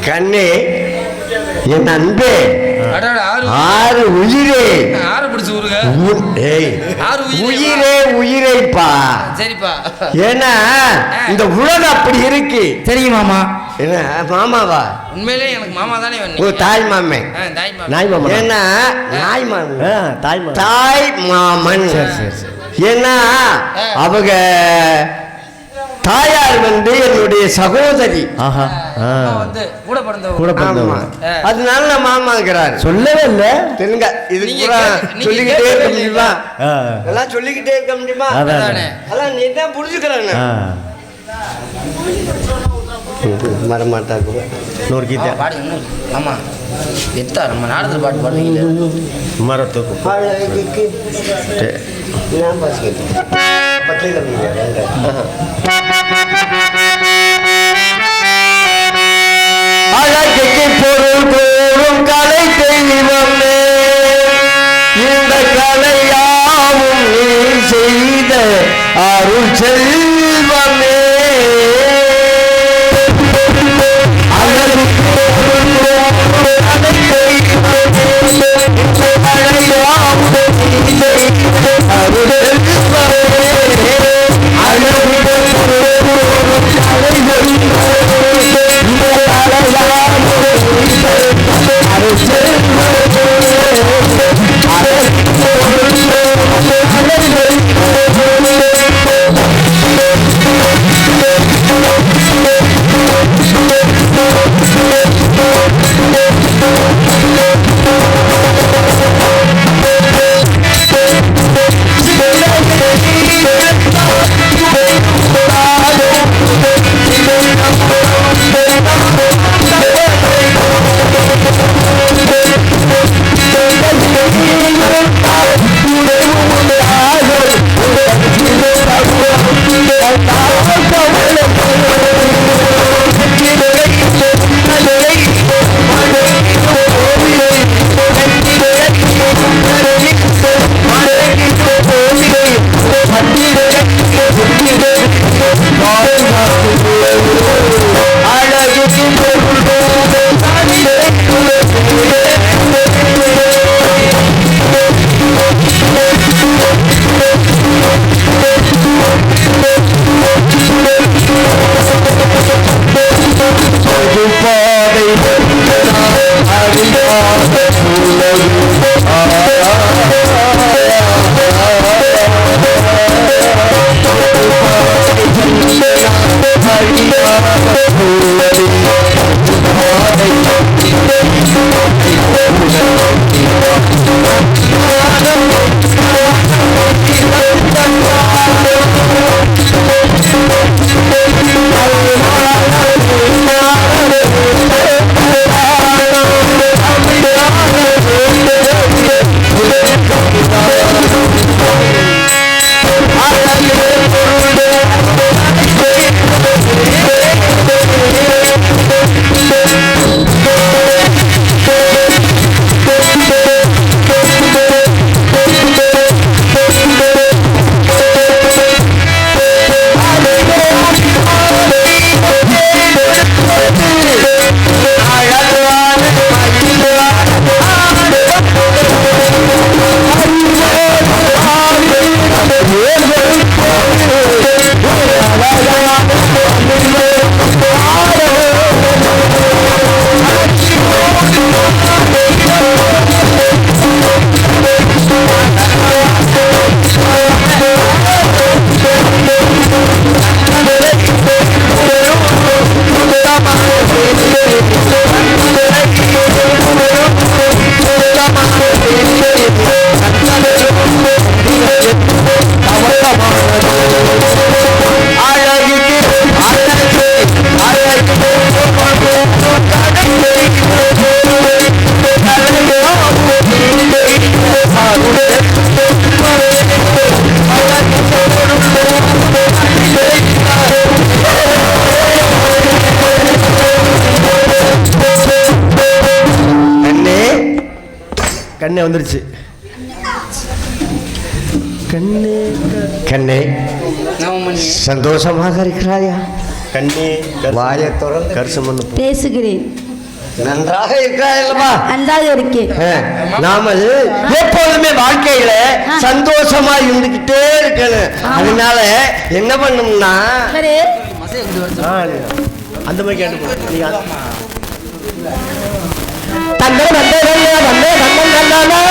கண்ணே என் அன்பே ஆறு உயிரே உயிரே உயிரைப்பா. சரிப்பா. ஏன்னா இந்த உலகம் அப்படி இருக்கு தெரியும் மாமா. என்ன மாமாவா? உண்மையிலே எனக்கு மாமா தானே ஓ தாய் மாமன். நாய் மாமன். ஏன்னா நாய் மாமன் தாய் மாமன். ஏன்னா அவங்க தாயார் என்னுடைய சகோதரி. அதனால நான் மாமாங்கிறார். சொல்லவே இல்லை. தெரியுங்க இது சொல்லிக்கிட்டே இருக்க முடியுமா? எல்லாம் சொல்லிக்கிட்டே இருக்க முடியுமா? அதான் நீ தான் புரிஞ்சுக்கிறாங்க. மரமாட்டாக்கு நூறு கீதா ஆமா எத்தா நம்ம நாடகத்தில் பாட்டு பாடுவீங்க. மரத்துக்கு அழகுக்கு பொருள் போடும் கலை தெய்வமே, இந்த கலையாவும் நீ செய்த அருள் செல்வமே. கண்ணே வந்துருச்சு. கண்ணே கண்ணே சந்தோஷமாக இருக்கிறாயா? கண்ணே வாயை திறந்து கரிசம் பண்ணு. பேசுகிறேன். நன்றாக இருக்கிறார்களா? நன்றாக இருக்கு. நாமல் எப்போதுமே வாழ்க்கையில சந்தோஷமா இருந்துகிட்டே இருக்கணும். அதனால என்ன பண்ணணும்னா அந்த மாதிரி கேட்டு தந்தை தந்தை தந்தை தந்தை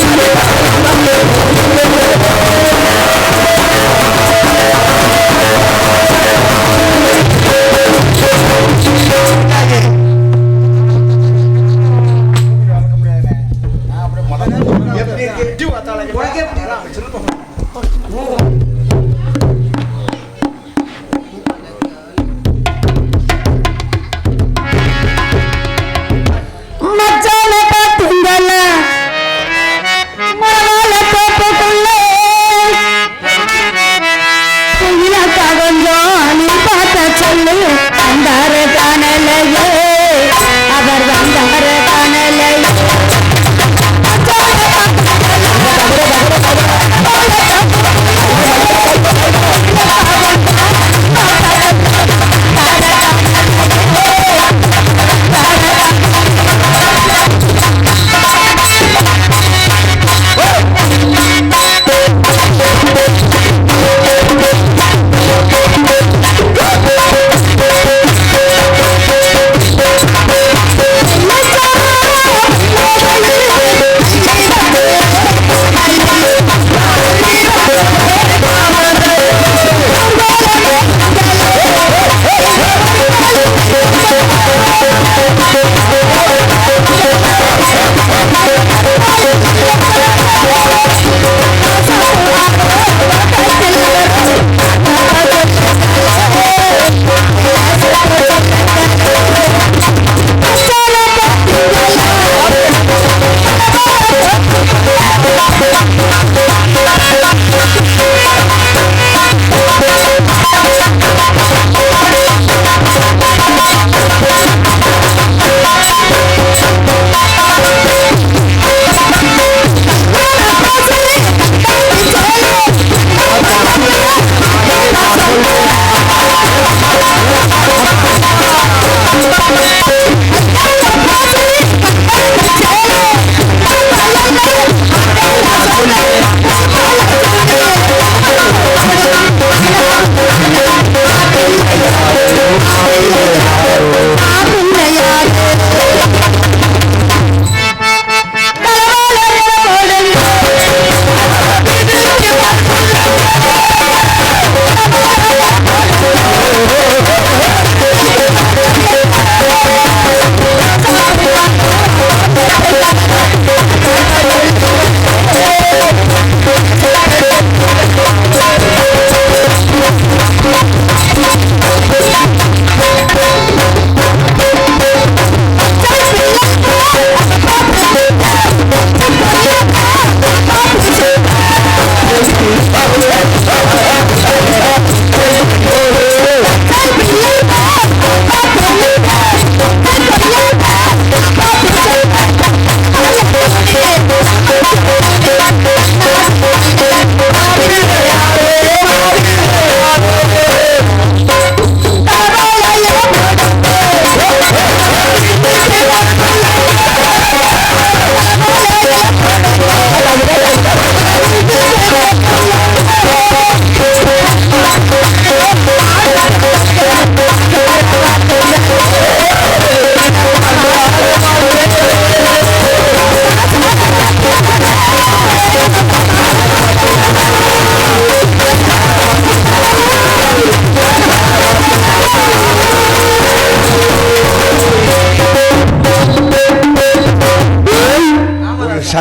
Thank you.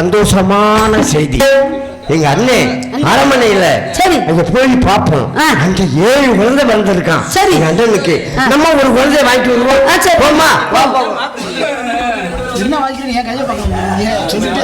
சந்தோஷமான செய்தி. எங்க அண்ணே அரண்மனையில சரி அங்க போய் பார்ப்போம். அங்க 7 குழந்தை வந்திருக்கான். சரி எங்க அண்ணனுக்கு நம்ம ஒரு குழந்தை வாங்கிட்டு வருவோம். போமா என்ன வாங்கிக்கிறீங்க? கையை பார்க்க சொல்லிட்டே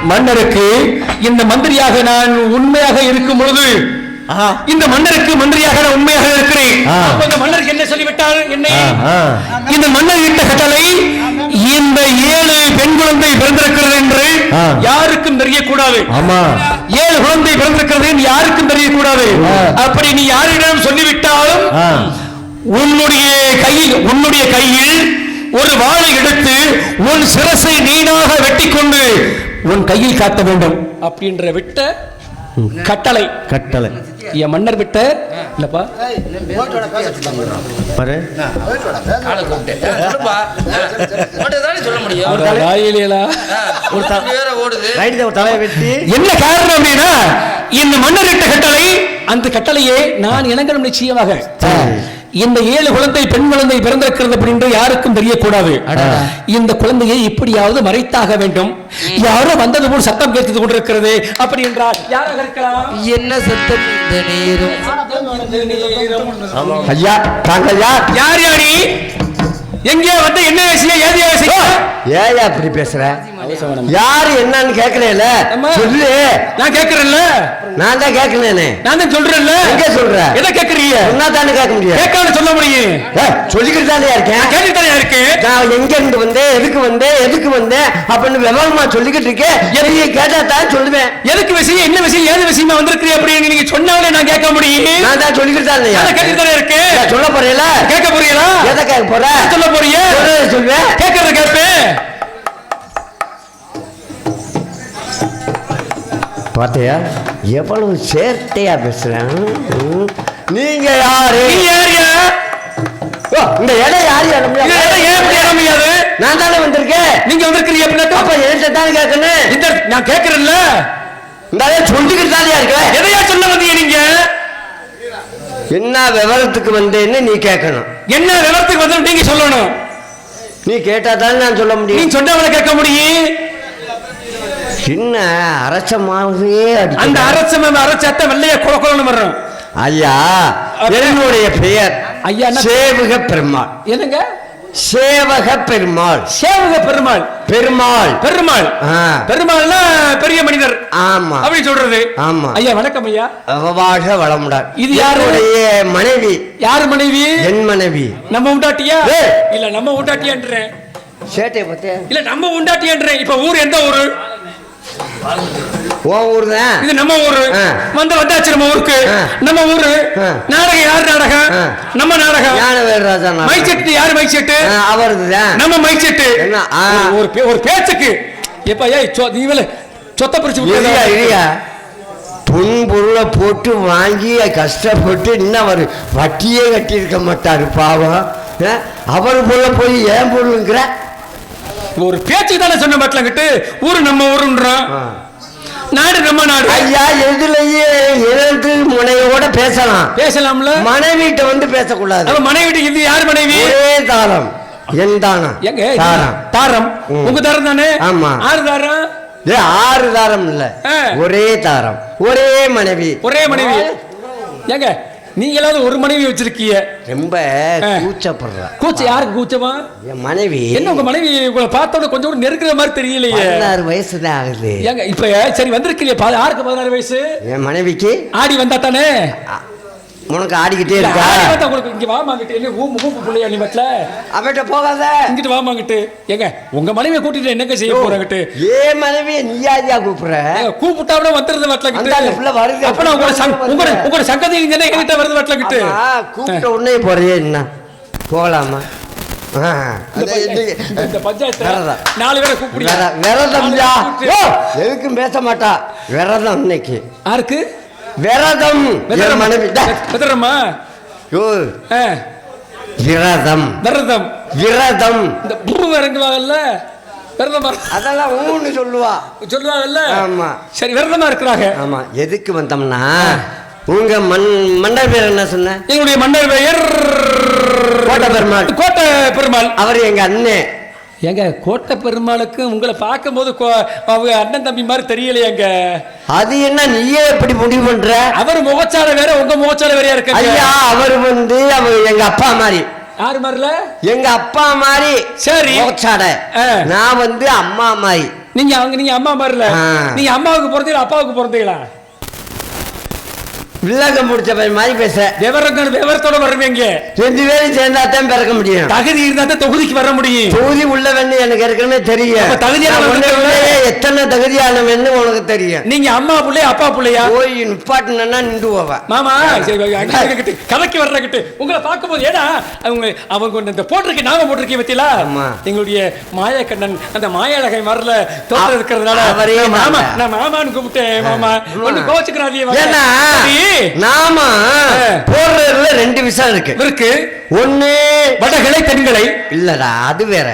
மன்னருக்கு இந்த மந்திரியாக நான் உண்மையாக இருக்கும் பொழுது இந்த மன்னருக்கு மந்திரியாக நான் உண்மையாக இருக்கிறேன். இந்த மன்னருக்கு என்ன சொல்லிவிட்டார்? என்னை இந்த மன்னர் இட்ட கட்டளை இந்த 7 பெண் குழந்தை பிறந்திருக்கிறது என்று யாருக்கும் தெரியக்கூடாது. 7 குழந்தை பிறந்திருக்கிறது யாருக்கும் தெரியக்கூடாது. அப்படி நீ யாரிடம் சொல்லிவிட்டாலும் உன்னுடைய கையில் ஒரு வாளை எடுத்து உன் சிரசை நீடாக வெட்டி கொண்டு உன் கையில் காட்ட வேண்டும் அப்படின்ற விட்ட கட்டளை. என் மன்னர் விட்ட இல்லப்பா என்ன காரணம் அப்படின்னா இந்த மன்னர் விட்ட கட்டளை, அந்த கட்டளையே நான் இணங்கணும் நிச்சயமாக. இந்த 7 குழந்தை பெண் குழந்தை பிறந்திருக்கிறது அப்படின்னு யாருக்கும் தெரியக்கூடாது. இந்த குழந்தையை இப்படியாவது மறைத்தாக வேண்டும். யாரோ வந்தது போல் சத்தம் கேட்டுக் கொண்டிருக்கிறது. அப்படி என்றால் யாராக இருக்கலாம்? என்ன சத்தம் இந்த நேரம்? ஐயா தாங்கள் யார் யாரி எங்கே வந்து என்ன விஷயம்? ஏது விஷயம்? ஏயா அப்படி பேசுற? யாரு என்னன்னு கேக்குறேல சொல்லு. நான் கேக்குறேன்ல. நான் தான் கேக்குறேனே. நான் தான் சொல்றேன்ல. எங்க சொல்ற? எதை கேக்குறீங்க? என்ன தானே கேட்க முடியும்? கேட்காம சொல்ல முடியும். சொல்லிக்கிட்டு தானே இருக்கேன். கேட்டுட்டு தானே இருக்கேன். நான் எங்க இருந்து வந்தேன், எதுக்கு வந்தேன் அப்படின்னு விவரமா சொல்லிக்கிட்டு இருக்கேன். எதையும் கேட்டா தான் சொல்லுவேன். எதுக்கு விஷயம், என்ன விஷயம், ஏது விஷயமா வந்திருக்கிறீ அப்படின்னு நீங்க சொன்னாலே நான் கேட்க முடியும். நான் தான் சொல்லிக்கிட்டு தான் இல்லையா? கேட்டுட்டு தானே இருக்கேன். சொல்ல போறீல? கேட்க போறீங்களா? எதை கேட்க போற? சொல்ல போறீங்க? சொல்லுவேன். கேட்கறத கேட்பேன். பாத்தியா எவ்வளவு சேர்த்தையா பேசுறேன். நீங்க யாரு? இந்த இடம் யாரு? நான் தானே வந்திருக்கேன். நீங்க வந்திருக்கீங்க. அப்ப என்கிட்ட தானே கேட்கணும். நான் கேட்கறேன்ல. இந்த சொல்லிக்கிட்டு தானே இருக்க. எதையா சொல்ல வந்தீங்க நீங்க? என்ன விவரத்துக்கு வந்தேன்னு நீ கேட்கணும். என்ன விவரத்துக்கு வந்து நீங்க சொல்லணும். நீ கேட்டா தானே நான் சொல்ல முடியும். நீ சொன்னவளை கேட்க முடியும். என்ன அரசமாவே அந்த அரசத்த வெள்ளைய குளக்குளன்னு வர்றோம். ஐயா என்னுடைய பெயர் ஐயா சேவக பெருமாள். என்னங்க சேவக பெருமாள். சேவக பெருமாள். பெருமாள். பெருமாள். பெருமாள்னா பெரிய மனிதர். ஆமா அப்படி சொல்றது. ஆமா. ஐயா வணக்கம் ஐயா. வாழ்க வளமுடன். இது யாருடைய மனைவி? யார் மனைவி? என் மனைவி. நம்ம உண்டாட்டியா? இல்ல நம்ம உண்டாட்டியான்றேன். சேட்டை பத்தே இல்ல நம்ம உண்டாட்டியான்றேன். இப்ப ஊர் எந்த ஊரு? உன் ஊர் தான். இது நம்ம ஊரு. வந்தாச்சு நம்ம ஊருக்கு. நம்ம ஊரு. நாடகம் யார் நாடகம்? நம்ம நாடகம். ஞானவேல்ராஜா. மைக் யாரு மைக் செட்டு? அவர்தான். நம்ம மைக் செட்டு. ஒரு பேச்சுக்கு எப்ப நீ சொத்த பிரிச்சு விட்டு பொன்பொருளை போட்டு வாங்கி கஷ்டப்பட்டு இன்னும் அவர் வட்டியே கட்டி இருக்க மாட்டாரு பாவம். அவர் பொருளை போய் ஏன் பொருளுங்கிற ஒரு பேச்சுக்கு தானே சொன்ன மாட்டலங்கிட்டு ஊரு நம்ம ஊருன்றோம். நாடு நம்ம நாடு. ஐயா எதுலயே எழுத்து முனையோட பேசலாம்ல. மனைவிட்ட வந்து பேசக்கூடாது. மனைவி இது யார் மனைவி? ஒரே தாரம். என் தானம். எங்க தாரம்? உங்க தாரம் தானே? ஆமா. 6 தாரம். 6 தாரம் இல்ல, ஒரே தாரம், ஒரே மனைவி. ஒரே மனைவி. ஏங்க நீங்களாவது ஒரு மனைவி வச்சிருக்கீங்க. ரொம்ப கூச்சப்படுற. கூச்சம் யாருக்கு கூச்சமா? என் மனைவி. என்ன உங்க மனைவி உங்களை பார்த்தோட கொஞ்சம் கூட நெருக்கிற மாதிரி தெரியலையே. 16 வயசு தான் ஆகுது. ஏங்க இப்ப சரி வந்திருக்கீங்க. யாருக்கு 16 வயசு? என் மனைவிக்கு. ஆடி வந்தா தானே உனக்கு ஆடிக்கிட்டே இருக்கா? உங்களுக்கு இங்க வாமாங்கிட்டு என்ன ஊம்பு புள்ளையா நீ பட்ல அவட்ட போகாத. இங்கிட்டு வாமாங்கிட்டு. ஏங்க உங்க மனைவியை கூட்டிட்டு என்னங்க செய்ய போறாங்கிட்டு? ஏ மனைவியை நீயாதியா கூப்பிடுற? கூப்பிட்டாவிட வந்துருது வட்டலங்கிட்டு. அந்த புள்ள வருது. அப்ப நான் உங்க சங்கதி இங்க என்கிட்ட வருது வட்டலங்கிட்டு. கூப்பிட்ட உடனே போறியே என்ன? போகலாமா? இந்த பஞ்சாயத்து 4 பேரை கூப்பிடு. விரதம் எதுக்கும் பேச மாட்டா. விரதம் இன்னைக்கு யாருக்கு? விரதம். மனைவி விரதமா? விரதம். விரதம். விரதம். இந்த பூ இறங்குவாங்கல்ல விரதமா? அதெல்லாம் ஊன்னு சொல்லுவாங்கல்ல. ஆமா. சரி விரதமா இருக்கிறாங்க. ஆமா. எதுக்கு வந்தோம்னா உங்க மன்னர் பேர் என்ன சொன்ன? எங்களுடைய மன்னர் பெயர் கோட்டை பெருமாள். கோட்டை பெருமாள். அவர் எங்க அண்ணன். எங்க கோட்டை பெருமாளுக்கு உங்களை பார்க்கும்போது அவங்க அண்ணன் தம்பி மாதிரி தெரியலையேங்க. அது என்ன நீயே எப்படி முடிவு பண்ற? அவர் முகச்சாலை வேற உங்க முகச்சாலை வேறையா இருக்கு. ஐயா அவர் எங்க அப்பா மாதிரி. யாரு மாதிரில? எங்க அப்பா மாதிரி. சரி முகச்சாடை. நான் அம்மா மாதிரி. நீங்க அம்மா மாதிரில. நீங்க அம்மாவுக்கு பிறந்தீங்களா அப்பாவுக்கு பிறந்தீங்களா? வில்லங்கம் முடிச்ச மாதிரி பேச. விவரத்தோட வருவீங்க. 2 பேரும் சேர்ந்தாத்தான் பிறக்க முடியும். தகுதி இருந்தா தொகுதிக்கு வர முடியும். தொகுதி உள்ளவன்னு எனக்கு ஏற்கனவே தெரியும். எத்தனை தகுதியானவன்னு உனக்கு தெரியும். நீங்க அம்மா பிள்ளையா அப்பா பிள்ளையா? போய் நிப்பாட்டுனா நின்று போவ. மாமா கலக்கி வர்றகிட்டு உங்களை பார்க்கும்போது ஏன்னா அவங்க இந்த போட்டிருக்க நாம போட்டிருக்கீங்க பத்தியா? எங்களுடைய மாயக்கண்ணன் அந்த மாயழகை வரல தோற்ற இருக்கிறதுனால மாமா நான் மாமான்னு கூப்பிட்டேன். மாமா ஒண்ணு கோச்சுக்கிறாதீங்க. நாம போடுறதுல 2 விஷயம் இருக்கு. ஒண்ணு வடகளை தென்களை. இல்லடா அது வேற.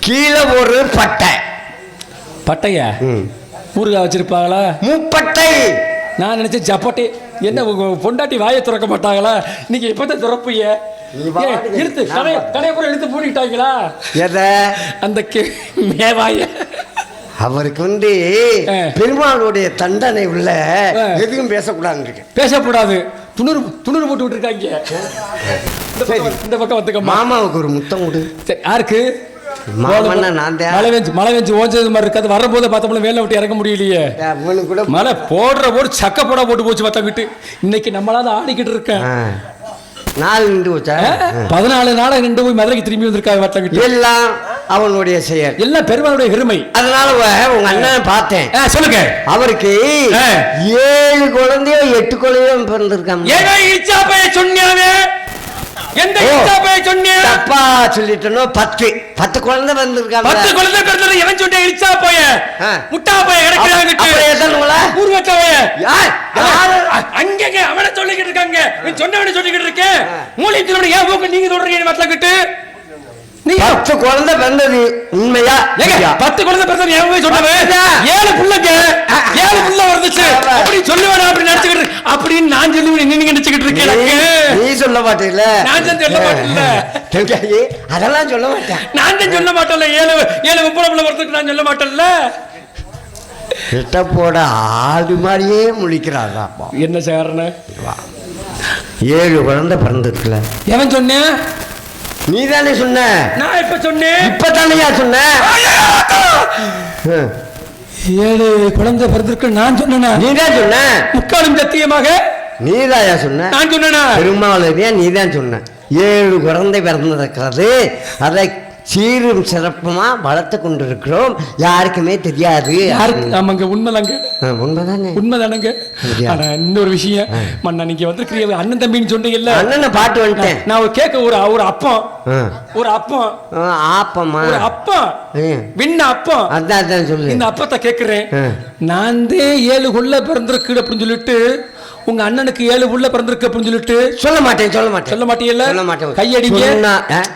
கீழே ஒரு பட்டை. பட்டையா? ஊருகா வச்சிருப்பாங்களா? முப்பட்டை. நான் நினைச்சேன் ஜப்பட்டை. என்ன பொண்டாட்டி வாயை திறக்க மாட்டாங்களா? நீங்க எப்பதான் திறப்பீங்க? இழுத்து கடையை கூட இழுத்து பூட்டிட்டாங்களா? எதை? அந்த மேவாய அவருக்கு பெருமாளுடைய தண்டனை உள்ள எதுவும் பேசக்கூடாது. பேசக்கூடாது. துணூறு போட்டு விட்டுருக்காங்க. இந்த பக்கம் வந்துக்க. மாமாவுக்கு ஒரு முத்தம் கொடு. யாருக்கு? மழை வெஞ்சு ஓஞ்சது மாதிரி இருக்காது. வரும்போது பார்த்தோம்னா வேலை விட்டு இறங்க முடியலையே. மழை போடுற சக்க போட போட்டு போச்சு பார்த்தாங்கிட்டு. இன்னைக்கு நம்மளால ஆடிக்கிட்டு இருக்கேன். 14 நாள் நின்று போய் மதுரைக்கு திரும்பி வந்திருக்காங்க. எல்லாம் அவனுடைய செயல். எல்லாம் பெருமாளுடைய பெருமை. அதனால உங்க அண்ணன் பார்த்தேன். சொல்லுங்க. அவருக்கு 7 குழந்தையோ 8 குழந்தையோ பிறந்திருக்காங்க. சொன்னாவே எந்த சொன்னீங்க? தப்பா சொல்லிட்டனோ? 10 குழந்தை வந்திருக்காங்க. 10 குழந்தை பிறந்தது எவன் சொன்ன? இச்சா போய முட்டா போய கிடக்குறாங்க. ஊர்வட்ட போய அங்கங்க அவனை சொல்லிக்கிட்டு இருக்காங்க. நீ சொன்னவனை சொல்லிக்கிட்டு இருக்க. மூளை திருவண்ண ஏன் மூக்க நீங்க சொல்றீங்க? வட்டலக்கிட்டு 10 குழந்தை பிறந்தது உண்மையா? 10 குழந்தை பிறந்தது எவன் சொன்னவன்? 7 புள்ளங்க 7 புள்ள வந்துச்சு அப்படி சொல்லுவேன் அப்படி நினைச்சுக்கிட்டு அப்படின்னு நான் சொல்லி நீங்க நினைச்சுக்கிட்டு இருக்கேன். நீ சொல்ல மாட்டேல. நான் சொல்ல மாட்டேன்ல. அதெல்லாம் சொல்ல மாட்டேன். நான் தான் சொல்ல மாட்டேன்ல. 7 புள்ள வரதுக்கு நான் சொல்ல மாட்டேன்ல. கிட்ட போட ஆடு மாதிரியே முழிக்கிறாரா? என்ன சாரண? 7 குழந்தை பிறந்திருக்குல. எவன் சொன்ன? நீ தானே சொன்ன. நான் இப்ப சொன்னேன். இப்பதானையா சொன்ன. 7 குழந்தை பிறந்திருக்கு நான் சொன்னேனா? நீ தான் சொன்ன. முக்காலும் சத்தியமாக நீதாயா சொன்ன. நான் சொன்னேனா? பெருமாளையா நீ தான் சொன்ன. 7 குழந்தை பிறந்திருக்கிறது. அதை சீரும் சிறப்புமா வளர்த்து கொண்டிருக்கிறோம். யாருக்குமே தெரியாது. ஆமாங்க, உண்மைதாங்க. உண்மைதானே? உண்மைதானங்க. ஆனா இன்னொரு விஷயம், மண்ணா நீங்க வந்திருக்கிறீங்க அண்ணன் தம்பின்னு சொன்னீங்கல்ல. அண்ணனை பாட்டு வந்துட்டேன் நான் ஒரு கேட்க ஒரு அப்பம் ஒரு அப்பம் ஆப்பமா ஒரு அப்பம் விண்ண அப்பம் அதான் சொல்லு. இந்த அப்பத்தை கேட்கிறேன். நான் தான் 7 புள்ள பிறந்திருக்கு அப்படின்னு சொல்லிட்டு உங்க அண்ணனுக்கு 7 புள்ள பிறந்திருக்கு அப்படின்னு சொல்லிட்டு சொல்ல மாட்டேன். சொல்ல மாட்டீங்கல்ல? சொல்ல மாட்டேன்.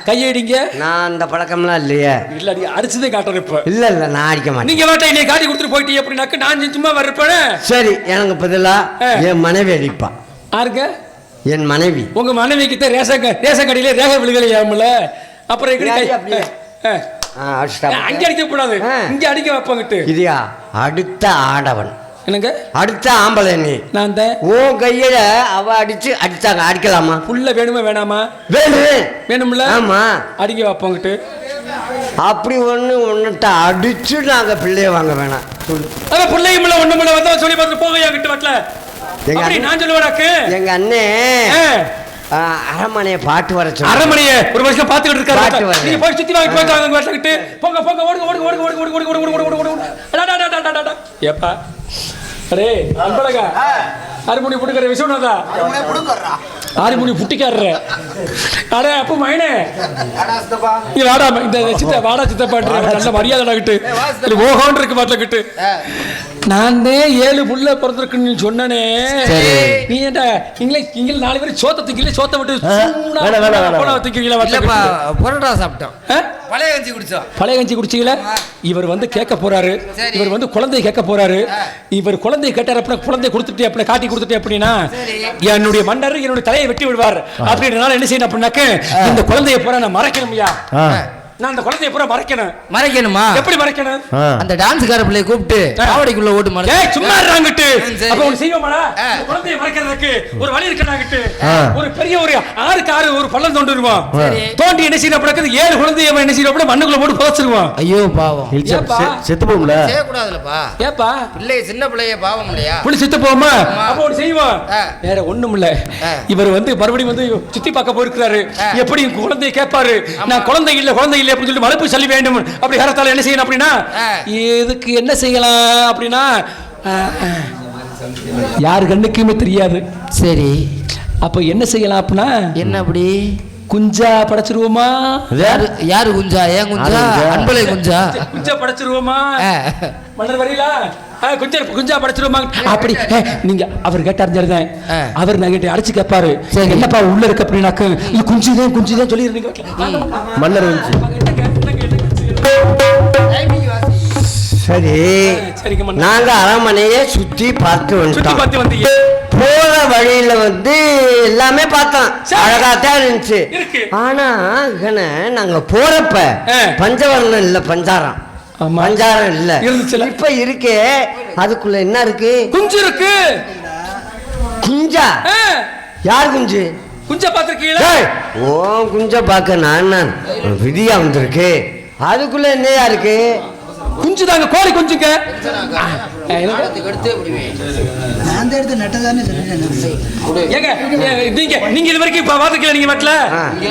கையடிங்க. நான் அந்த பழக்கம்லாம் இல்லையே. இல்ல அடிச்சதே காட்டுறேன் இப்ப. இல்ல நான் அடிக்க மாட்டேன். நீங்க மாட்டேன் என்னை காட்டி கொடுத்துட்டு போயிட்டீங்க அப்படின்னாக்க நான் சும்மா வர்றப்பேன். சரி, எனக்கு பதிலா என் மனைவி அடிப்பா. யாருங்க? என் மனைவி. உங்க மனைவிக்கு தான் ரேஷன் கடையில ரேக விழுகலையாமல. அப்புறம் அங்க அடிக்க கூடாது, இங்க அடிக்க வைப்பாங்கிட்டு. இதையா அடுத்த ஆடவன் என்னங்க? அடுத்த ஆம்பளை நீ. நான் உன் கையில அவ அடிச்சாங்க. அடிக்கலாமா? புள்ள வேணுமா வேணாமா? வேணும்ல. ஆமா, அடிக்க வைப்பாங்கிட்டு. அப்படி ஒன்னுட்ட அடிச்சு நாங்க பிள்ளைய வாங்க வேணாம். அத பிள்ளையும் ஒண்ணுமில்ல வந்தா சொல்லி பார்த்து போகையா கிட்ட வரல. நான் சொல்லுவாக்கு எங்க அண்ணே அரமனைய பாட்டு வர சொல்லு. அரமனைய ஒரு வருஷம் பாத்துக்கிட்டு இருக்காரு. நீங்க போய் சுத்தி வாங்கி போய் அங்க வரலக்கிட்டு போங்க போங்க ஓடுங்க ஓடுங்க ஓடுங்க ஓடுங்க ஓடுங்க ஓடுங்க ஓடுங்க ஓடுங்க. ஏப்பா அரே அன்பழகா அரிமுனி புட்டுக்கிற விசுவனாதா அரிமுனி புட்டிக்காரரு. அடே அப்ப மைனே நீ வாடா இந்த வாடா சித்தப்பாட்டு நல்ல மரியாதை ஆகிட்டு ஓஹோன் இருக்கு பாட்டக்கிட்டு. நான் 7 புள்ள பிறந்திருக்குன்னு சொன்னனே. நீ ஏன்டா இங்கில 4 பேர் சோத்த திங்கல சோத்த விட்டு பரோட்டா சாப்பிட்டோம். பழைய கஞ்சி குடிச்சோம். பழைய கஞ்சி குடிச்சீங்களா? இவர் வந்து கேட்க போறாரு. இவர் வந்து குழந்தைய கேட்க போறாரு. இவர் குழந்தைய கேட்டார் அப்படின்னா குழந்தைய கொடுத்துட்டு அப்படி காட்டி கொடுத்துட்டு அப்படின்னா என்னுடைய மன்னர் என்னுடைய தலையை வெட்டி விடுவார். அப்படின்றனால என்ன செய்யணும் அப்படின்னாக்க இந்த குழந்தைய பூரா நான் மறைக்கணும்யா. நான் அந்த குழந்தைய பூரா மறைக்கணுமா? எப்படி மறைக்கணும்? அந்த டான்ஸ்கார பிள்ளைய கூப்பிட்டு காவடிக்குள்ள ஓட்டு மறை. ஏய் சும்மா இருறாங்கட்டு. அப்ப ஒன்னு செய்வோமாடா? குழந்தைய மறைக்கிறதுக்கு ஒரு வழி இருக்குனாங்கட்டு. ஒரு பெரிய ஒரு 6க்கு 6 ஒரு பள்ளம் தோண்டிடுவோம். தோண்டி என்ன செய்யணும் அப்படின்னா 7 குழந்தைய என்ன செய்யணும் அப்படின்னா மண்ணுக்குள்ள போட்டு புதைச்சிருவோம். ஐயோ பாவம். செத்து போகும்ல. செய்ய கூடாதுலப்பா. ஏப்பா பிள்ளை சின்ன பிள்ளைய பாவம் இல்லையா? புள்ளி செத்து போகுமா? அப்ப ஒன்னு செய்வோம். வேற ஒண்ணும் இல்ல. இவர் வந்து மறுபடியும் வந்து சுத்தி பார்க்க போயிருக்காரு. எப்படி குழந்தைய கேட்பாரு. நான் குழந்தை இல்ல அப்படின்னு சொல்லி மறுப்பு சொல்ல வேண்டும். அப்படி ஹரத்தால என்ன செய்யணும் அப்படின்னா இதுக்கு என்ன செய்யலாம் அப்படின்னா யாரு கண்ணுக்குமே தெரியாது. சரி, அப்ப என்ன செய்யலாம் அப்படின்னா என்ன அப்படி குஞ்சா படைச்சிருவோமா? யாரு குஞ்சா? ஏன் குஞ்சா? அன்பளை குஞ்சா படைச்சிருவோமா? மன்னர் வரீங்களா? குஞ்சா படைச்சிருவோமா? அப்படி நீங்க அவர் கேட்டாருதான். அவர் நான் கேட்டு அடிச்சு கேட்பாரு. என்னப்பா உள்ள இருக்கு அப்படின்னாக்க குஞ்சுதான் சொல்லிடுறீங்க. மன்னர் சரி, நாங்க அரண்மனையை சுத்தி பார்த்து வந்தீங்க. போற வழியில வந்து எல்லாமே பார்த்தோம். அழகாத்தான் இருந்துச்சு. ஆனா நாங்க போறப்ப பஞ்சவர்ணம் இல்ல, பஞ்சாரம் இல்ல இருந்துச்சு. இப்ப இருக்கே அதுக்குள்ள என்ன இருக்கு? குஞ்சு இருக்கு. குஞ்சா? யார் குஞ்சு? குஞ்ச பாத்திருக்கீங்களா? ஓ குஞ்ச பாக்க நான் விதியா வந்திருக்கு. அதுக்குள்ள என்னையா இருக்கு? குஞ்சு தாங்க, கோழி குஞ்சுங்க. நீங்க இது வரைக்கும் பாத்துக்கல? நீங்க வீட்டுல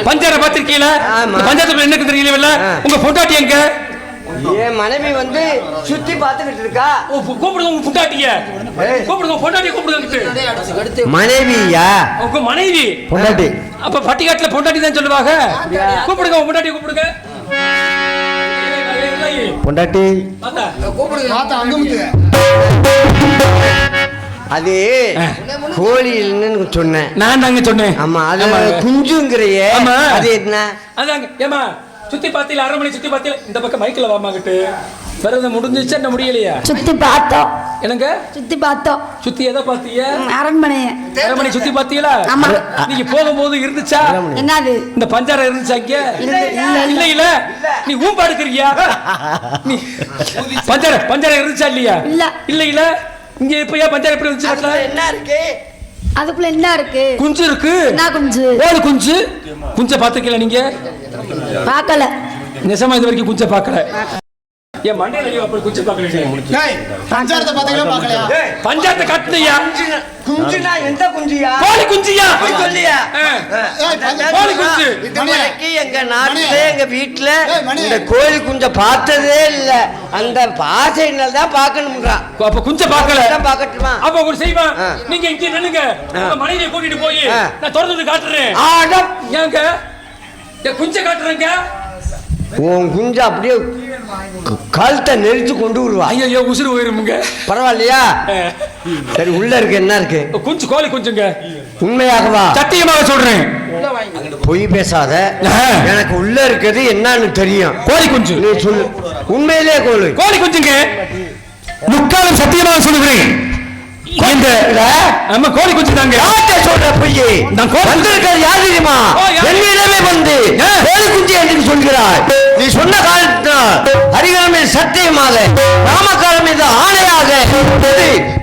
பஞ்சார பாத்திருக்கீங்களா? பஞ்சாயத்துல என்ன தெரியல. உங்க பொண்டாட்டி எங்க? என் மனைவி வந்து சுத்தி பாத்துக்கிட்டு இருக்கா. கூப்பிடுங்க உங்க பொண்டாட்டிய. கூப்பிடுங்க பொண்டாட்டிய கூப்பிடுங்க. மனைவியா? உங்க மனைவி பொண்டாட்டி. அப்ப பட்டிக்காட்டுல பொண்டாட்டி தான் சொல்லுவாங்க. கூப்பிடுங்க உங்க பொண்டாட்டிய கூப்பிடுங்க. பொண்டாட்டி அது கோழி இல்லைன்னு சொன்னேன். நான் தாங்க சொன்னேன். ஆமா, அது குஞ்சுங்கிறையே. அது என்ன? அதாங்க. ஏமா சுத்தி பாத்தீங்களா? அரண்மனை சுத்தி பாத்தீங்களா? இந்த பக்கம் மைக்கில் வாமாங்கிட்டு வேற முடிஞ்சிச்சு. என்ன முடியலையா? சுத்தி பார்த்தோம். என்னங்க சுத்தி பார்த்தோம்? சுத்தி எதை பாத்தீங்க? அரண்மனை சுத்தி பாத்தீங்களா? நீங்க போகும்போது இருந்துச்சா? என்னது இந்த பஞ்சாரம் இருந்துச்சா? இங்க இல்ல. நீ ஊம்பா எடுக்கிறியா? நீ பஞ்சாரம் இருந்துச்சா இல்லையா? இல்ல இங்க இப்ப ஏன் பஞ்சாரம் எப்படி இருந்துச்சு? என்ன இருக்கு? அதுக்குள்ள என்ன இருக்கு? குஞ்சு இருக்கு. என்ன குஞ்சு? கோழி குஞ்சு. குஞ்சை பார்த்துக்கல நீங்க? பார்க்கல. நிஜமா இது வரைக்கும் குஞ்சை பார்க்கல. ஏன் மண்டையில அப்படி குஞ்சை பார்க்கல? பஞ்சாயத்தை பார்த்தீங்களா பார்க்கலையா? பஞ்சாயத்தை கட்டுறியா? குஞ்சுனா எந்த குஞ்சியா? கோழி குஞ்சியா? சொல்லியா? கோழி குஞ்சு. நம்மளுக்கு எங்க நாட்டுல எங்க வீட்டுல இந்த கோழி குஞ்ச பார்த்ததே இல்ல. அந்த பாசையில தான் பார்க்கணும்ன்றா. அப்ப குஞ்சை பார்க்கல. பார்க்கட்டுமா? அப்ப ஒரு செய்வா. நீங்க இங்க நில்லுங்க. உங்க மனைவியை கூட்டிட்டு போய் நான் திறந்து காட்டுறேன். ஏங்க குஞ்சை காட்டுறேங்க. உன் குஞ்சு அப்படியே கழுத்தை நெரிச்சு கொண்டு வருவா. ஐயோ உசுறு போயிருமுங்க. பரவாயில்லையா? சரி, உள்ள இருக்கு என்ன இருக்கு? குஞ்சு கோழி குஞ்சுங்க. உண்மையாகவா? சத்தியமாக சொல்றேன். பொய் பேசாத. எனக்கு உள்ள இருக்கிறது என்னன்னு தெரியும். கோழி குஞ்சு. நீ சொல்லு. உண்மையிலே கோழி குஞ்சுங்க. முக்காலும் சத்தியமாக சொல்லுகிறேன். இந்த நம்ம கோழி குஞ்சு தாங்க. யார்கிட்ட சொல்ற பொய்? நான் வந்திருக்கிறது யார் தெரியுமா? என்னிடமே வந்து கோழி குஞ்சு என்று சொல்கிறாய். நீ சொன்ன காலத்தில் ஹரிகிழமை சத்தியமாக ராமகாலம் மீது ஆணையாக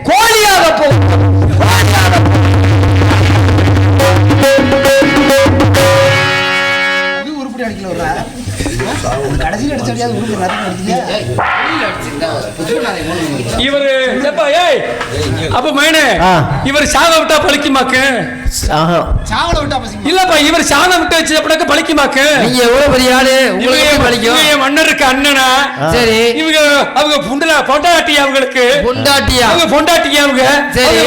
கோழியாக போகும். உருப்படி அடிக்கல கடைசியில் அடிச்சடியாது உருப்படி இவரு அப்ப மைனே இவர் சாக விட்டா பழிக்குமாக்கு? சாவல விட்டா பசிக்கும் இல்லப்பா, இவர் சாணம் விட்டு வச்சு அப்படியே பழிக்குமாக்கு? நீங்க எவ்வளவு பெரிய ஆளு, உங்களுக்கு பழிக்கும்? மன்னருக்கு அண்ணனா? சரி. இவங்க அவங்க பொண்டாட்டி, அவங்களுக்கு பொண்டாட்டியா? அவங்க பொண்டாட்டி. அவங்க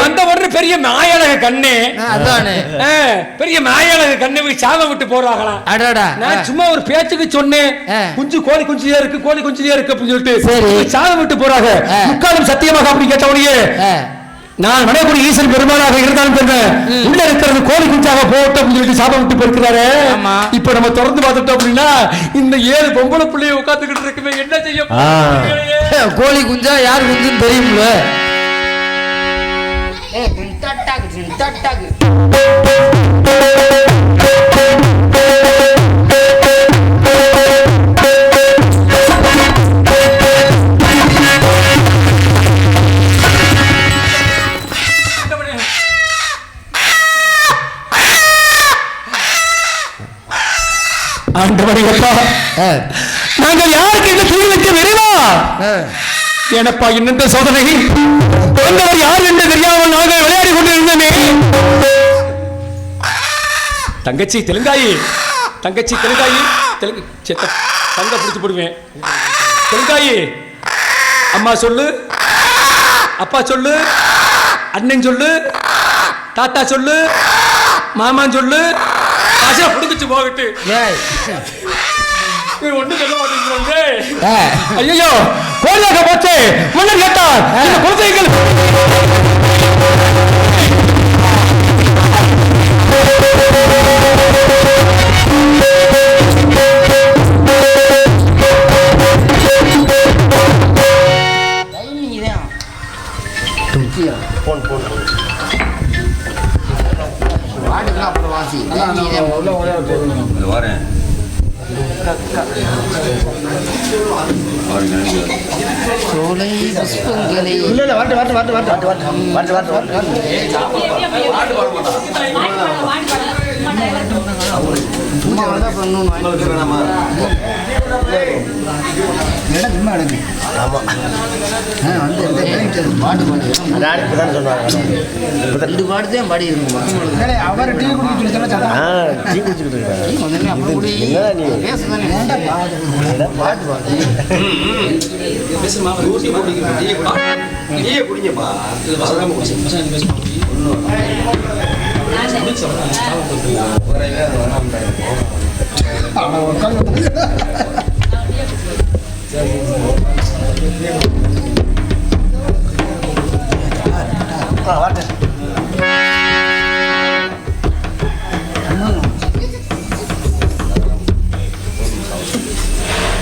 வந்த உடனே பெரிய மாயழக கண்ணு. அதானே பெரிய மாயழக கண்ணு சாதம் விட்டு போறாங்களாம். அடடா, நான் சும்மா ஒரு பேச்சுக்கு சொன்னேன். குஞ்சு கோழி குஞ்சியா இருக்கு, கோழி குஞ்சியா இருக்கு அப்படின்னு சொல்லிட்டு சாதம் விட்டு போறாங்க. முக்காலும் சத்தியமாக அப்படி கேட்டவனையே நான் வடகுடி ஈசன் பெருமானாக இருந்தாலும் உள்ள இருக்கிறது கோழி குஞ்சாக போட்டு அப்படின்னு சொல்லிட்டு சாபம் விட்டு போயிருக்கிறாரு. இப்ப நம்ம தொடர்ந்து பார்த்துட்டோம் அப்படின்னா இந்த 7 பொம்பளை பிள்ளைய உட்காந்துக்கிட்டு இருக்குமே, என்ன செய்ய? கோழி குஞ்சா யார் குஞ்சுன்னு தெரியும்ல. நாங்கள் யாருக்கு இந்த தூக்கி வைக்க விரைவா? எனப்பா இன்னொரு சோதனை வந்தவர் யார் என்று தெரியாமல் நாங்கள் விளையாடி கொண்டிருந்தோமே. தங்கச்சி தெலுங்காயி, தங்கச்சி தெலுங்காயி, தங்க பிடிச்சு போடுவேன். தெலுங்காயி, அம்மா சொல்லு, அப்பா சொல்லு, அண்ணன் சொல்லு, தாத்தா சொல்லு, மாமான் சொல்லு. ஆசையா புடிச்சு போகிட்டு ஒண்ணு சொல்ல மாட்டேங்கிறாங்க. ஐயோ கோழியாக போச்சு. மன்னர் கேட்டார், இந்த குழந்தைகள் சோலை புஷ்பங்களை பாடுதான் பாடி இருக்குமா? அவர் டீ குடிச்சு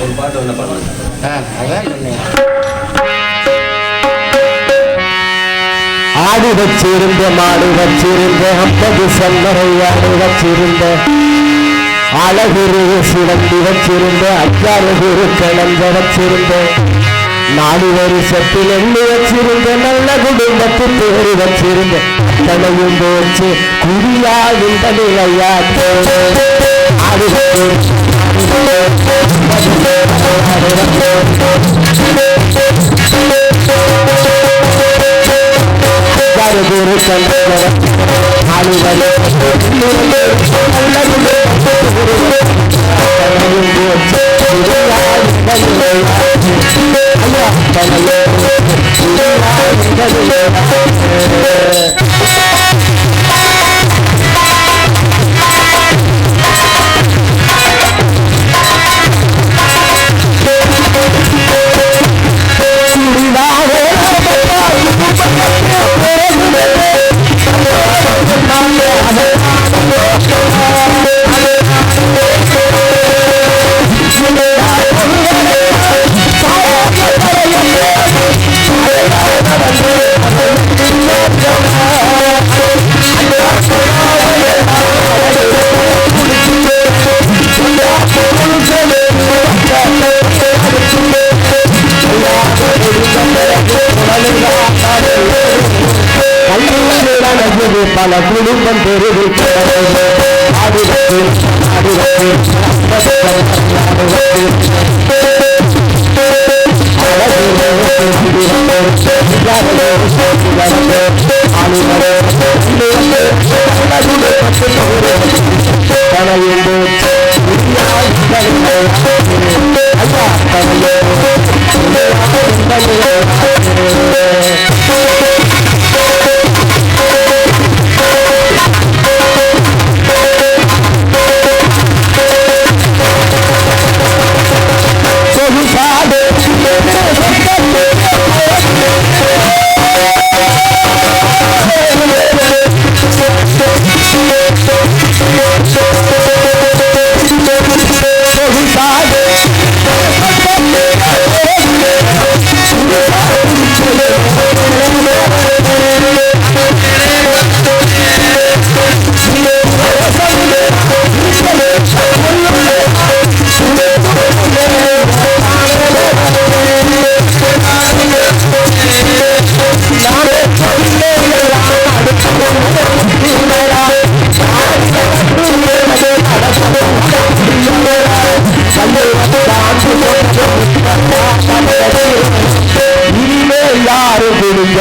ஒரு பாட்டு ஒன்று பாடுவேன். ஆடு வச்சிருந்த, மாடு வச்சிருந்த, 50 சந்தரை ஆடு வச்சிருந்த, அழகுரு சிலம்பி வச்சிருந்த, 6 குரு கிளம்ப வச்சிருந்த, நாலு வருஷத்தில் எண்ணி வச்சிருந்த நல்ல குடும்பத்து பேரு வச்சிருந்த தலையும் போச்சு குடியாகும் தலையாட்டு ஒரு பல குடும்பம் பெருவில்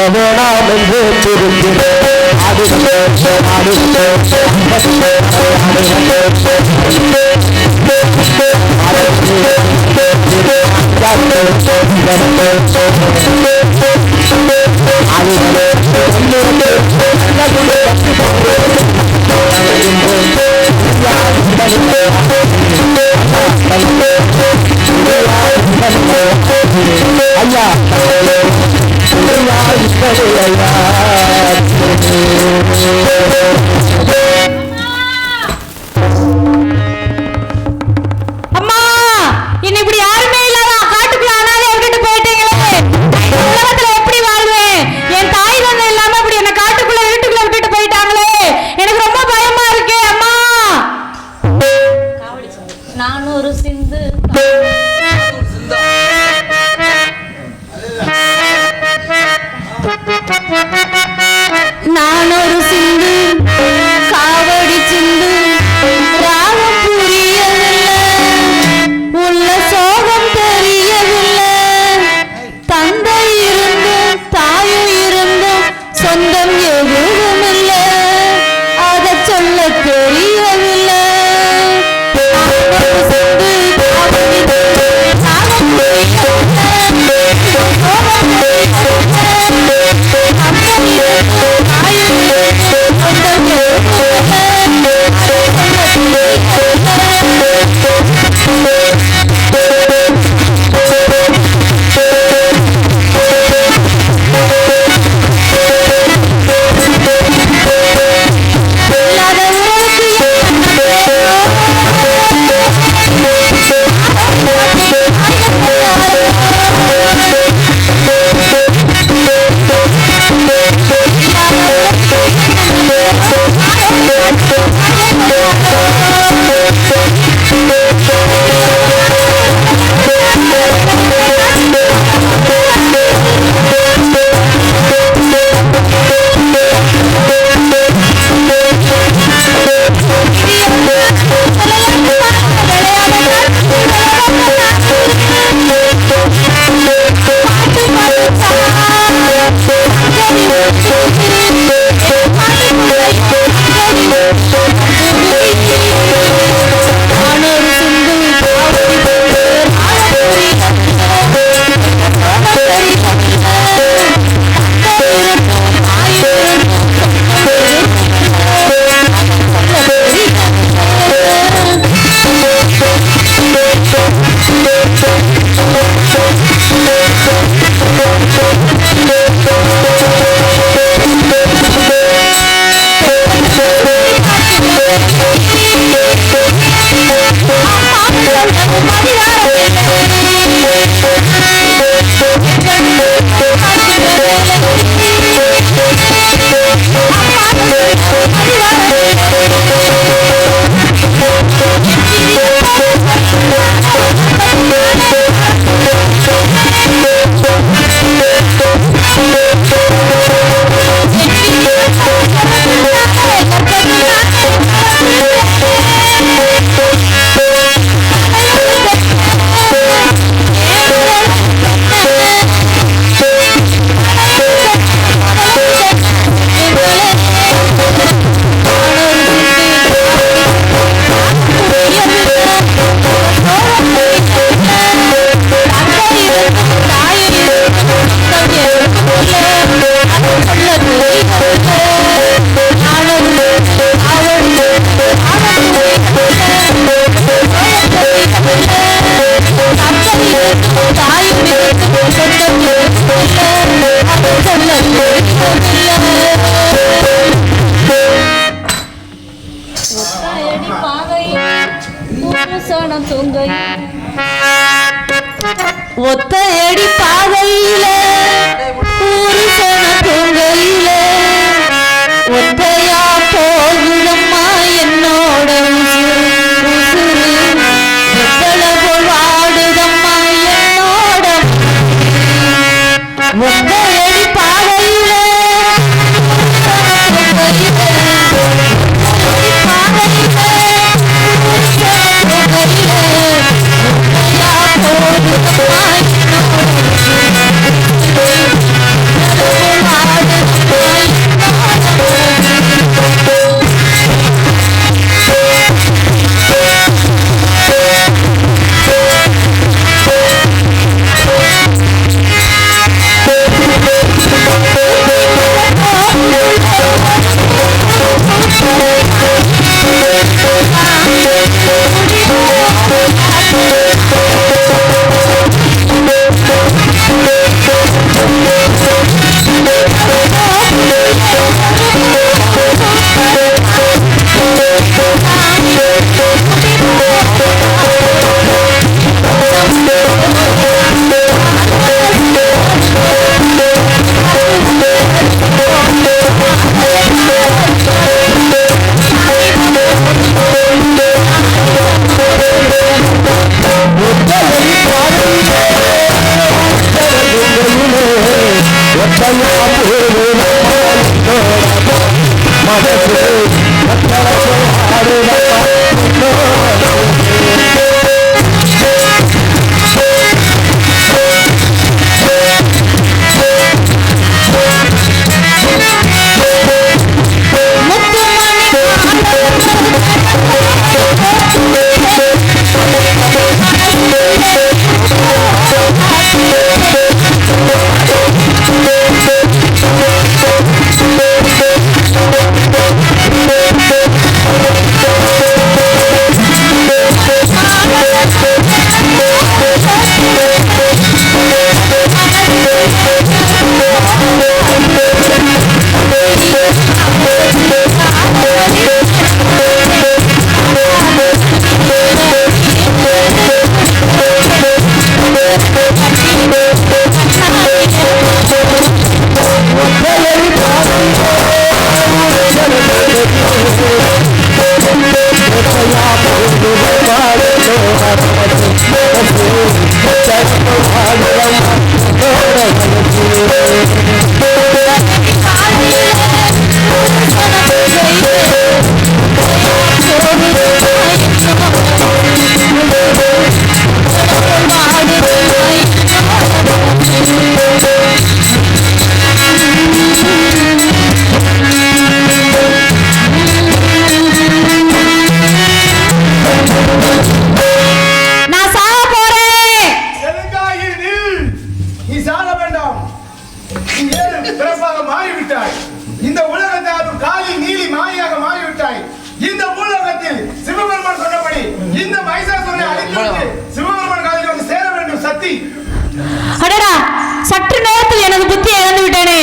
வேணாம் என்று ஐயா அம்மா என்ன இப்படி யாருமே இல்லாத காட்டுக்குள்ள ஆனாலே விட்டுட்டு போயிட்டீங்களே. உலகத்துல எப்படி வாழ்வேன்? என் தாய் தந்தை இல்லாம இப்படி என்ன காட்டுக்குள்ள வீட்டுக்குள்ள விட்டுட்டு போயிட்டாங்களே. எனக்கு ரொம்ப பயமா இருக்கே அம்மா. நான் ஒரு சிந்து நான் ஒரு சிந்து காவடி சிந்து ராகம் புரியவில்லை உள்ள சோகம் தெரியவில்லை தந்தை இருந்தும் தாயும் இருந்தும் சொந்தம் எதுவும் இல்லை அதை சொல்ல தெரியவில்லை சிந்து காவடி ராகம் புரியவில்லை சோகம் தெரியவில்லை தந்தை இருந்தும் தாயும் இருந்தும் ஒத்தையடி பாதையில ஊரு சொன்ன பொங்கையில ஒத்தையா போகுதம்மா என்னோட உசுறு வெத்தல போல் வாடுதம்மா என்னோட ஒத்தையடி பாதையில அடடா, சற்று நேரத்தில் எனது புத்தியை இழந்து விட்டேனே.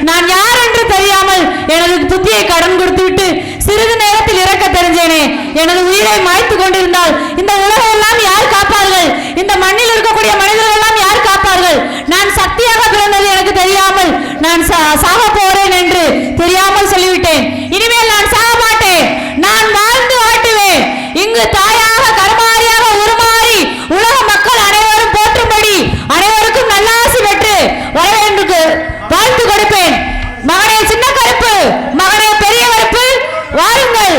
நான் யார் என்று தெரியாமல் எனது புத்தியை கடன் கொடுத்து விட்டு சிறிது நேரத்தில் இறக்க தெரிஞ்சேனே. எனது உயிரை மாய்த்து கொண்டிருந்தால் இந்த உலகம் எல்லாம் யார் காப்பார்கள்? இந்த மண்ணில் இருக்கக்கூடிய மனிதர்கள் எல்லாம் யார் காப்பார்கள்? நான் சக்தியாக பிறந்தது எனக்கு தெரியாமல் நான் சாக போறேன் என்று தெரியாமல் சொல்லிவிட்டேன். இனிமேல் நான் சாக மாட்டேன், நான் வாழ்ந்து வாட்டுவேன். இங்கு தாயாக கருமாறியாக உருமாறி உலக மக்கள் அனைவரும் போற்றும்படி அனைவருக்கும் நல்லாசி பெற்று வர என்று வாழ்த்து கொடுப்பேன். மகனே சின்ன கருப்பு, மகனே பெரிய கருப்பு, வாருங்கள்.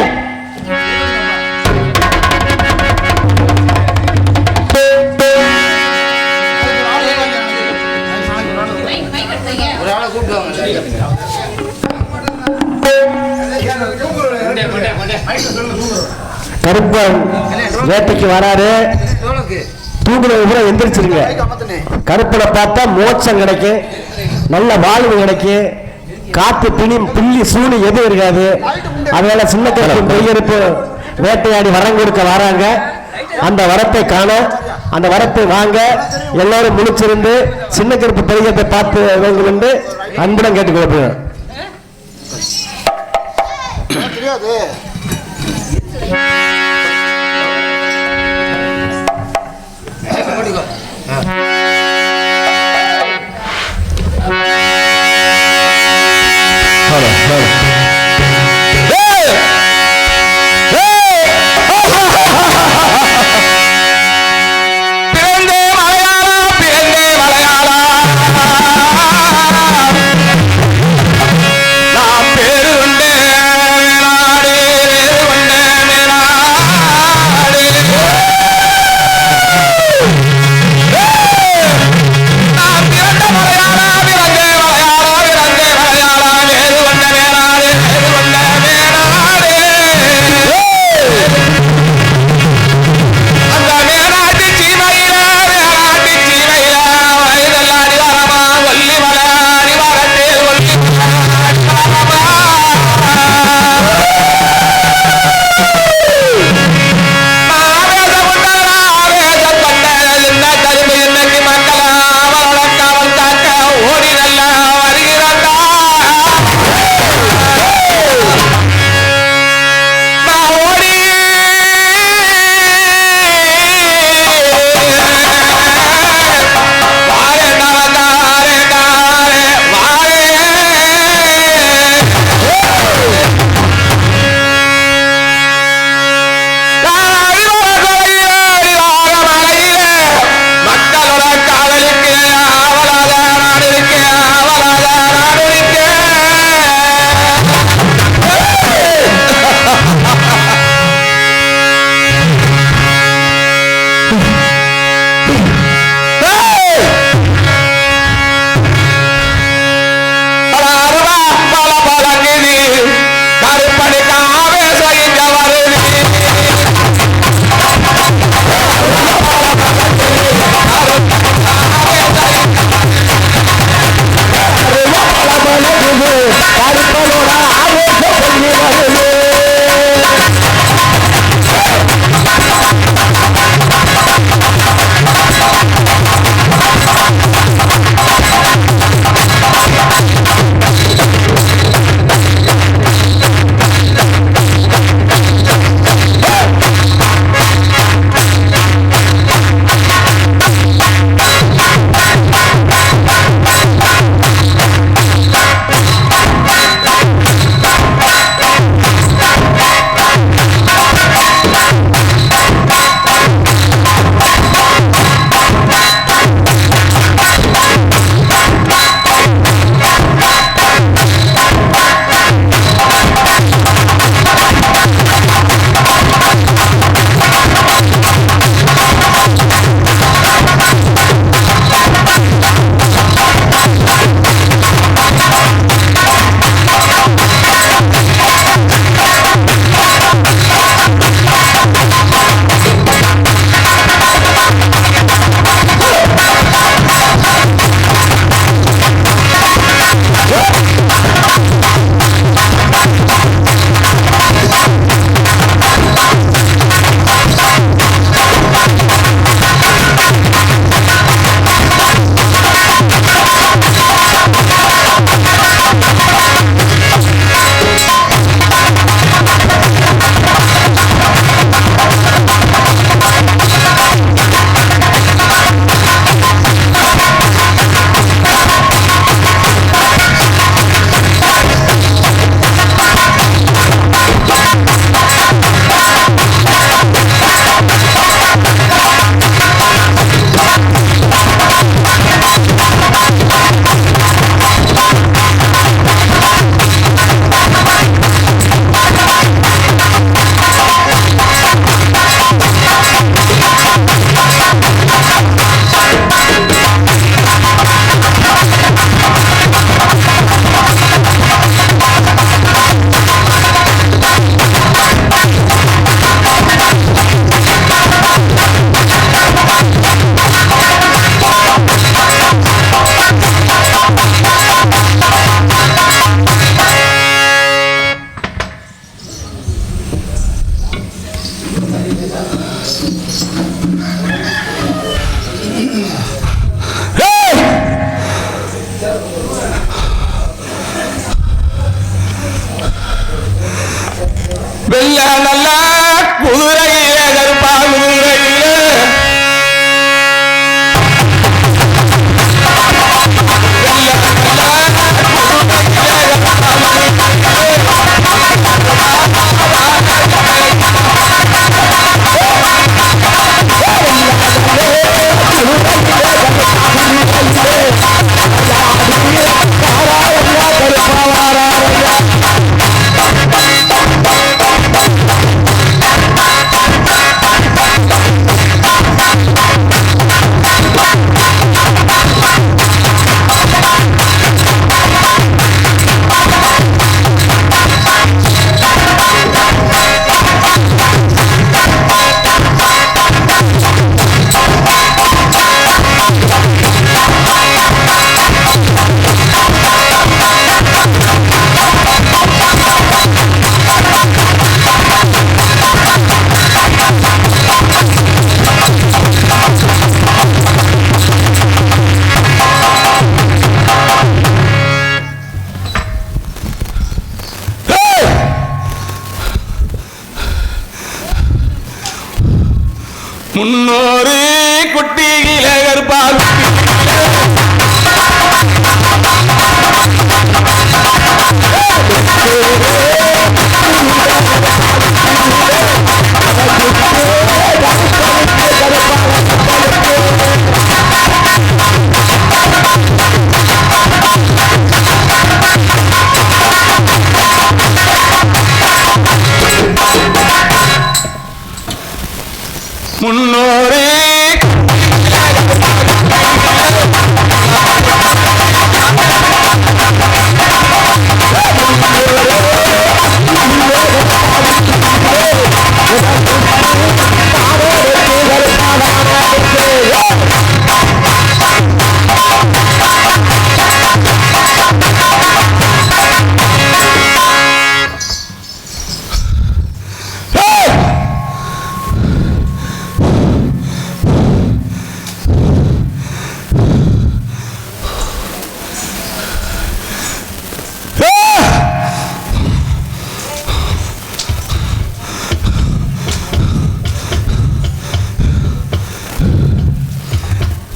கருப்பன் வேட்டைக்கு வராரு, தூங்குற கூட எந்திரிச்சிருங்க. கருப்பனை பார்த்தா மோட்சம் கிடைக்கும், நல்ல வாழ்வு கிடைக்கும், காத்து பிணி புள்ளி சூனி எதுவும் இருக்காது. அதனால சின்ன கருப்பு பெரியருப்பு வேட்டையாடி வரம் கொடுக்க வராங்க. அந்த வரத்தை காண, அந்த வரத்தை வாங்க எல்லாரும் முழிச்சிருந்து சின்ன கருப்பு பெரியத்தை பார்த்து வேண்டும் என்று அன்புடன் கேட்டுக்கொள்கிறேன். தெரியாது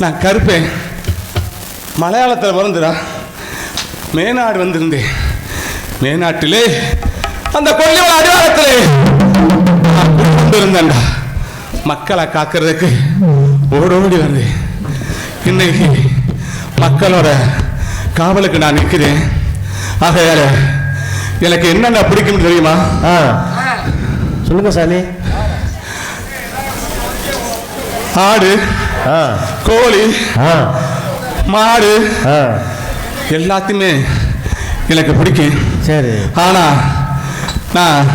நான் கருப்பேன், மலையாளத்தில் பிறந்துடா மேனாடு வந்திருந்தேன். மேனாட்டிலே அந்த கொல்லிமலை அடிவாரத்திலே நான் இருந்தேன்டா. மக்களை காக்கிறதுக்கு ஓடோடி வருது. இன்னைக்கு மக்களோட காவலுக்கு நான் நிற்கிறேன். ஆகையால எனக்கு என்னென்ன பிடிக்கும் தெரியுமா? சொல்லுங்க சாமி. ஆடு, கோழி, மாடு எல்லாத்தையுமே எனக்கு பிடிக்கும். சரி. ஆனா நான்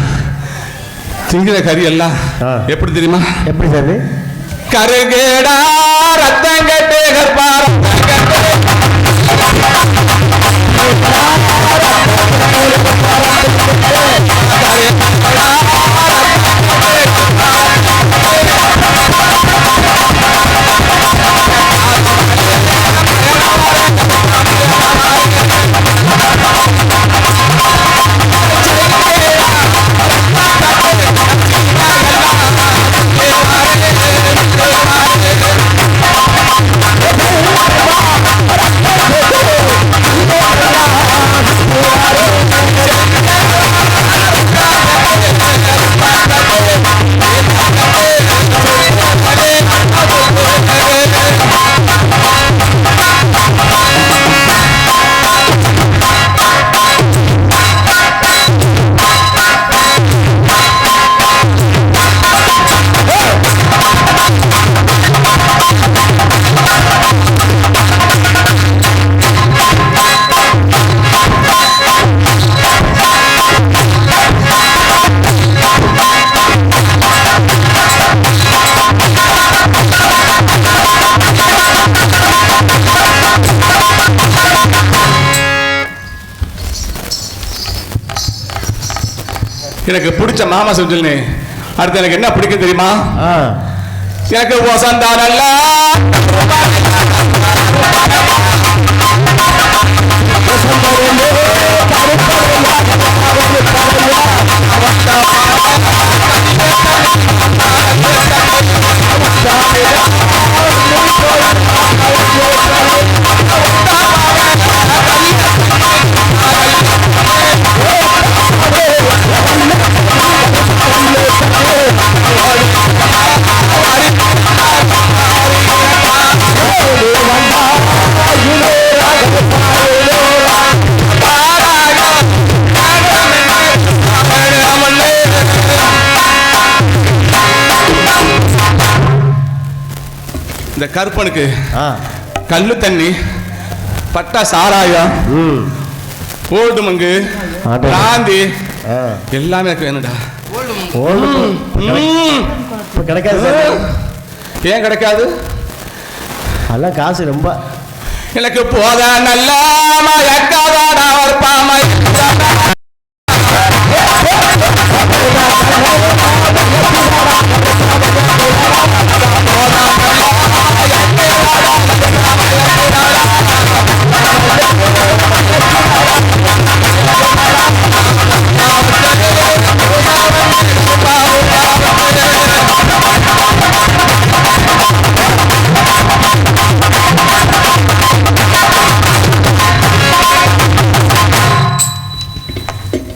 திங்கிற கறி எல்லாம் எப்படி தெரியுமா? எப்படி சாமி? கருகேடா ரத்தம் கட்டு கற்பார எனக்கு பிடிச்ச மாமா சொல்லுங்க. அடுத்து எனக்கு என்ன பிடிக்கும் தெரியுமா? எனக்கு வசந்தா நல்லா இந்த கருப்பனுக்கு கல்லு தண்ணி, பட்டா சாராயம், ஓல்டுமங்கு, பிராந்தி எல்லாமே எனக்கு வேணும்டா. கிடைக்காது. ஏன் கிடைக்காது? அதெல்லாம் காசு ரொம்ப. எனக்கு போத நல்ல பாமை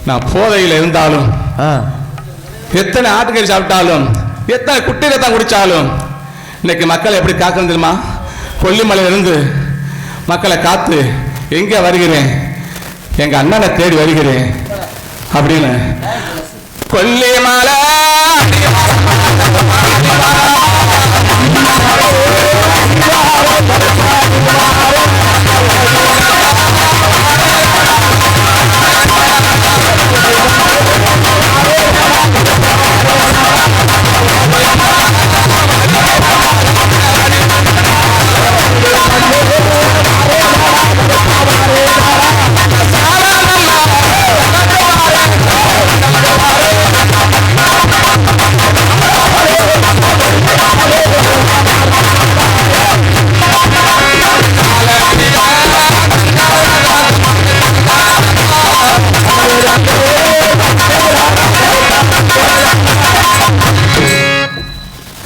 நான் போதையில் இருந்தாலும், எத்தனை ஆட்டுக்கறி சாப்பிட்டாலும், எத்தனை குட்டி ரத்தம் குடிச்சாலும், இன்னைக்கு மக்களை எப்படி காக்கணும் தெரியுமா? கொல்லிமலையிலிருந்து மக்களை காத்து எங்க வருகிறேன், எங்க அண்ணனை தேடி வருகிறேன் அப்படின்னு. கொல்லிமலை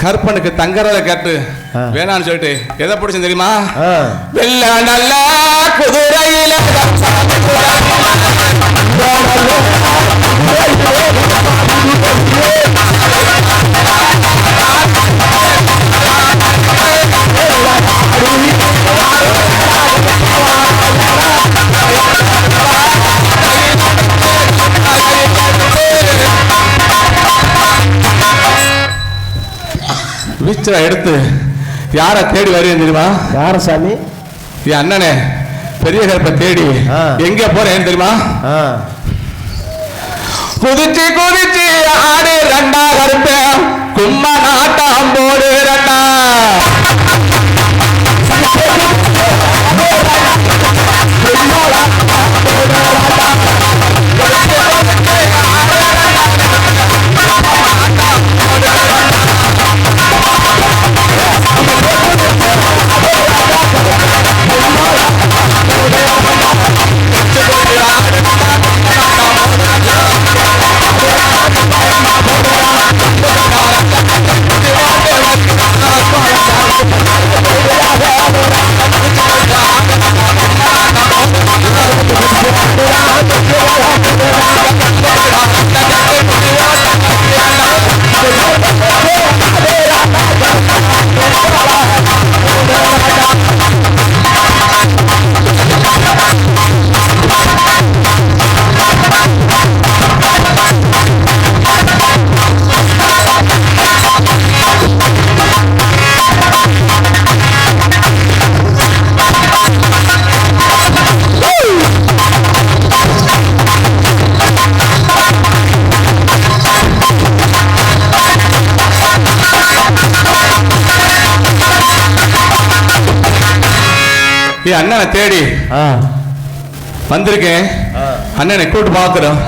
கருப்பனுக்கு தங்கறத கேட்டு வேணான்னு சொல்லிட்டு எதை பிடிச்சேன் தெரியுமா? வெள்ள நல்ல குதிரையில வீச்சரை எடுத்து யாரை தேடி வருவேன் தெரியுமா? யார சாமி? என் அண்ணனே பெரிய கருப்பை தேடி எங்க போறேன் தெரியுமா? குதிச்சு குதிச்சு ஆடு ரெண்டா கருப்ப கும்ம நாட்டம் போடு ரெண்டா என் அண்ணனை தேடி வந்திருக்கேன். அண்ணனை கூட்டு பார்க்கிறோம்.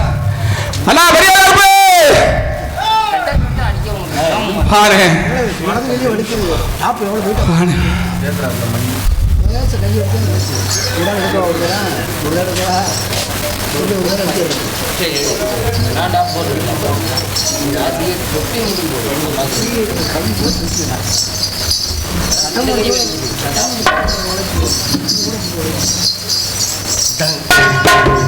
அண்ணா பெரிய Dang.